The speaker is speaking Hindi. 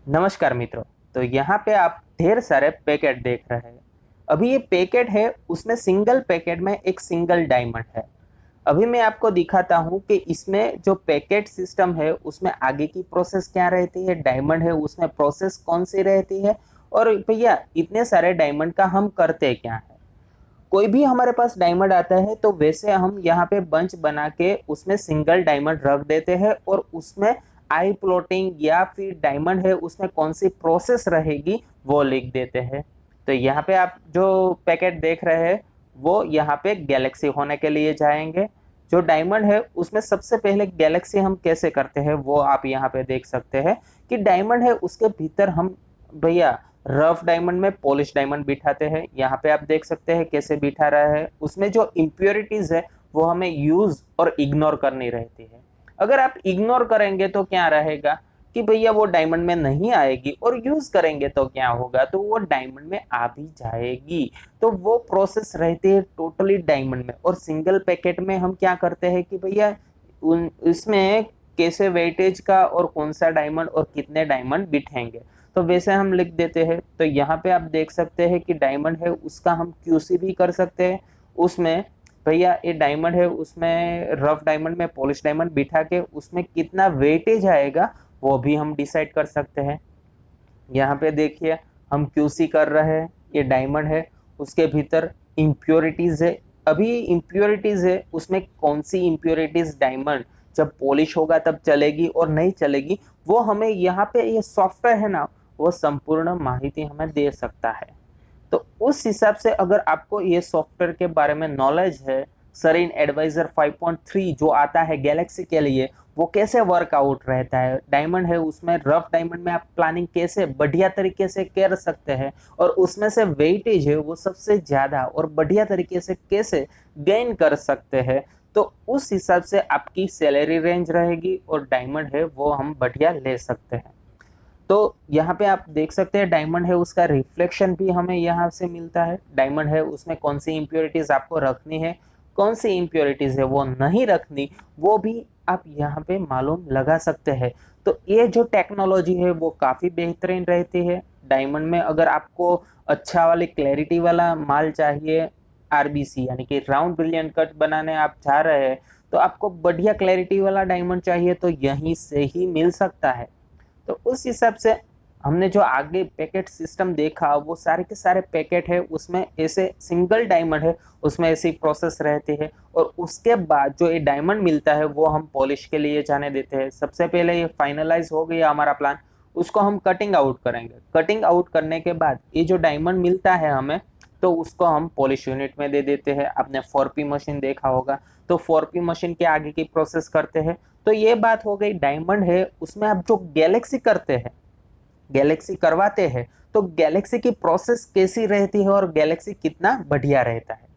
नमस्कार मित्रों। तो यहाँ पे आप ढेर सारे पैकेट देख रहे हैं। अभी ये पैकेट है, उसमें सिंगल पैकेट में एक सिंगल डायमंड है। अभी मैं आपको दिखाता हूँ कि इसमें जो पैकेट सिस्टम है उसमें आगे की प्रोसेस क्या रहती है, डायमंड है उसमें प्रोसेस कौन सी रहती है, और भैया इतने सारे डायमंड का हम करते क्या है। कोई भी हमारे पास डायमंड आता है तो वैसे हम यहाँ पे बंच बना के उसमें सिंगल डायमंड रख देते हैं और उसमें आई प्लॉटिंग या फिर डायमंड है उसमें कौन सी प्रोसेस रहेगी वो लिख देते हैं। तो यहाँ पे आप जो पैकेट देख रहे हैं वो यहाँ पे गैलेक्सी होने के लिए जाएंगे। जो डायमंड है उसमें सबसे पहले गैलेक्सी हम कैसे करते हैं वो आप यहाँ पे देख सकते हैं कि डायमंड है उसके भीतर हम भैया रफ डायमंड में पॉलिश डायमंड बिठाते हैं। यहाँ पे आप देख सकते हैं कैसे बिठा रहा है। उसमें जो इम्प्योरिटीज है वो हमें यूज और इग्नोर करनी रहती है। अगर आप इग्नोर करेंगे तो क्या रहेगा कि भैया वो डायमंड में नहीं आएगी, और यूज करेंगे तो क्या होगा, तो वो डायमंड में आ भी जाएगी। तो वो प्रोसेस रहती है टोटली डायमंड में। और सिंगल पैकेट में हम क्या करते हैं कि भैया इसमें कैसे वेटेज का और कौन सा डायमंड और कितने डायमंड बिठेंगे तो वैसे हम लिख देते हैं। तो यहाँ पे आप देख सकते हैं कि डायमंड है उसका हम क्यूसी भी कर सकते हैं। उसमें भैया ये डायमंड है उसमें रफ डायमंड में पॉलिश डायमंड बिठा के उसमें कितना वेटेज आएगा वो भी हम डिसाइड कर सकते हैं। यहाँ पे देखिए हम क्यूसी कर रहे हैं, ये डायमंड है उसके भीतर इम्प्योरिटीज है। अभी इम्प्योरिटीज है उसमें कौन सी इम्प्योरिटीज डायमंड जब पॉलिश होगा तब चलेगी और नहीं चलेगी वो हमें यहाँ पे ये सॉफ्टवेयर है ना वो संपूर्ण माहिती हमें दे सकता है। तो उस हिसाब से अगर आपको ये सॉफ्टवेयर के बारे में नॉलेज है, सरीन एडवाइजर 5.3 जो आता है गैलेक्सी के लिए वो कैसे वर्कआउट रहता है, डायमंड है उसमें रफ डायमंड में आप प्लानिंग कैसे बढ़िया तरीके से कर सकते हैं और उसमें से वेटेज है वो सबसे ज्यादा और बढ़िया तरीके से कैसे गेन कर सकते हैं, तो उस हिसाब से आपकी सैलरी रेंज रहेगी और डायमंड है वो हम बढ़िया ले सकते हैं। तो यहाँ पे आप देख सकते हैं डायमंड है उसका रिफ्लेक्शन भी हमें यहाँ से मिलता है। डायमंड है उसमें कौन सी इंप्योरिटीज आपको रखनी है, कौन सी इंप्योरिटीज है वो नहीं रखनी, वो भी आप यहाँ पे मालूम लगा सकते हैं। तो ये जो टेक्नोलॉजी है वो काफी बेहतरीन रहती है। डायमंड में अगर आपको अच्छा वाली क्लैरिटी वाला माल चाहिए, आरबीसी यानी कि राउंड ब्रिलियंट कट बनाने आप जा रहे हैं, तो आपको बढ़िया क्लैरिटी वाला डायमंड चाहिए तो यहीं से ही मिल सकता है। तो उस हिसाब से हमने जो आगे पैकेट सिस्टम देखा वो सारे के सारे पैकेट है उसमें ऐसे सिंगल डायमंड है उसमें ऐसी प्रोसेस रहती है। और उसके बाद जो ये डायमंड मिलता है वो हम पॉलिश के लिए जाने देते हैं। सबसे पहले ये फाइनलाइज हो गया हमारा प्लान, उसको हम कटिंग आउट करेंगे। कटिंग आउट करने के बाद ये जो डायमंड मिलता है हमें तो उसको हम पॉलिश यूनिट में दे देते हैं। आपने 4P मशीन देखा होगा, तो 4P मशीन के आगे की प्रोसेस करते हैं। तो ये बात हो गई डायमंड है उसमें आप जो गैलेक्सी करते हैं, गैलेक्सी करवाते हैं, तो गैलेक्सी की प्रोसेस कैसी रहती है और गैलेक्सी कितना बढ़िया रहता है।